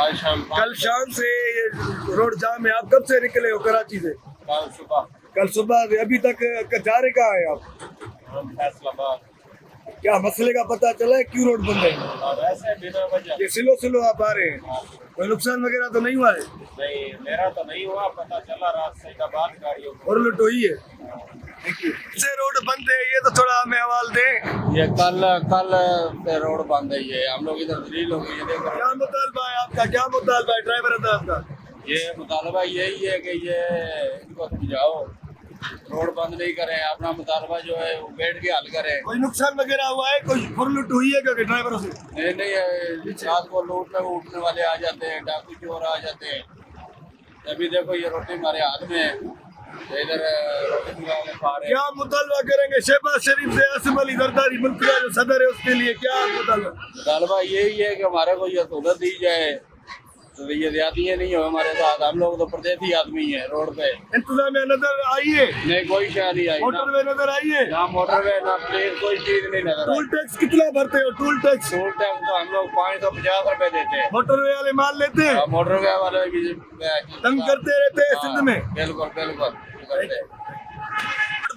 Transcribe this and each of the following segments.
कल शाम से ये रोड जाम है। आप कब से निकले हो कराची से? कल सुबह से अभी तक जा रहे कहाँ है आप? फैसलाबाद। क्या मसले का पता चला है क्यों रोड बंद है? वैसे बिना वजह ये सिलो सिलो आप आ रहे हैं, कोई नुकसान वगैरह तो नहीं हुआ है? नहीं, मेरा तो नहीं हुआ, पता चला रात से बाद गाड़ियों को। और लुट हुई है। से रोड बंद है, ये तो थोड़ा हमें हवाल दें। ये कल से रोड बंद है। ये हम लोग इधर दलील हो गई। देखो क्या मुतालबा है आपका? क्या मुतालबा है ड्राइवर साहब का? ये मुतालबा यही है कि ये इनको समझाओ, रोड बंद नहीं करें, अपना मुतालबा जो है वो बैठ के हल करें। कोई नुकसान वगैरह हुआ है? कोई लुट हुई है क्या ड्राइवरों से? नहीं, रात को लूटने उठने वाले आ जाते हैं, डाकू चोर आ जाते हैं। अभी देखो ये रोटी हमारे हाथ में है, इधर रोटी मंगा के खा रहे हैं। क्या मुतालबा करेंगे शहबाज शरीफ से? आसिफ अली जरदारी मुल्क का जो सदर है उसके लिए क्या मुतालबा? मुतालबा यही है कि हमारे को ये सहूलत दी जाए, तो ये ज्यादा नहीं हो हमारे साथ। हम लोग तो परदेसी आदमी है। रोड पे इंतजामिया नजर आई है? नहीं, कोई शहर नहीं आई। मोटरवे नजर आई है? ना मोटरवे ना प्लेन, कोई चीज नहीं नजर टूल टैक्स कितना भरते हो? टूल टैक्स टूल टैक्स तो हम लोग 550 रुपए देते हैं। मोटरवे वाले माल लेते हैं? मोटरवे वाले भी तंग करते रहते हैं सिंध में। बिल्कुल बिल्कुल करते हैं।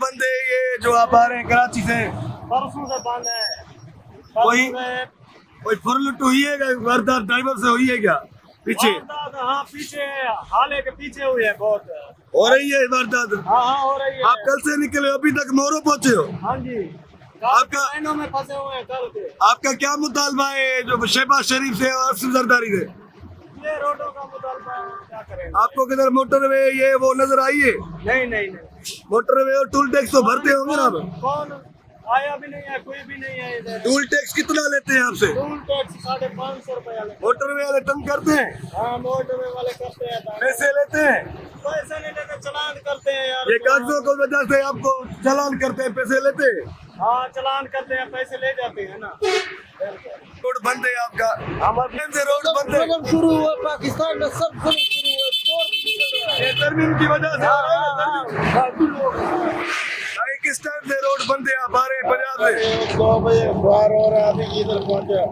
बंदे ये जो आप आ रहे हैं कराची से, परसों से बंद है। कोई फुरलुट हुई है? वारदात ड्राइवर से हुई है क्या पीछे? हाँ पीछे, हाले के पीछे हुई है बहुत। हो रही है वारदात? हाँ हो रही है। आप कल से निकले हो, अभी तक मोरो पहुंचे हो? हाँ जी, आपका लाइनों में फंसे हुए हैं कल के। आपका क्या मुतालबा है जो शहबाज शरीफ से और आसिफ जरदारी से? ये रोडों का मुतालबा है, क्या करेंगे। आपको किधर मोटरवे ये वो नजर आई है? नहीं मोटरवे और टूल टैक्स तो भरते होंगे ना आप? कौन आया भी नहीं है, कोई भी नहीं है इधर। टूल टैक्स कितना लेते हैं आपसे? टूल टैक्स 550 रुपया लेते मोटरवे वाले तंग करते हैं? हैं। हाँ मोटरवे वाले करते हैं। पैसे लेते हैं? पैसे नहीं लेते, चलान करते हैं यार। ये कागजों की वजह से आपको चालान करते हैं, पैसे लेते हैं? हाँ चलान करते हैं, पैसे ले जाते हैं ना। रोड बंद है आपका? हमारे से रोड बंद है। शुरू हुआ पाकिस्तान में, सब शुरू हुआ। ये तरमीम की वजह से हो रहा है ना? किस टाइम से रोड बंद है? आप आ रहे हैं पंजाब से? 2 बजे बाहर हो रहा है, अभी इधर पहुंचा।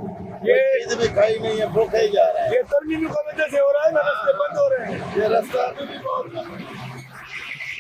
ये चीज भी खाई नहीं है, भूखा ही जा रहा है। ये तरमीम की वजह से हो रहा है ना, रास्ते बंद हो रहे हैं। ये रास्ता अभी भी बहुत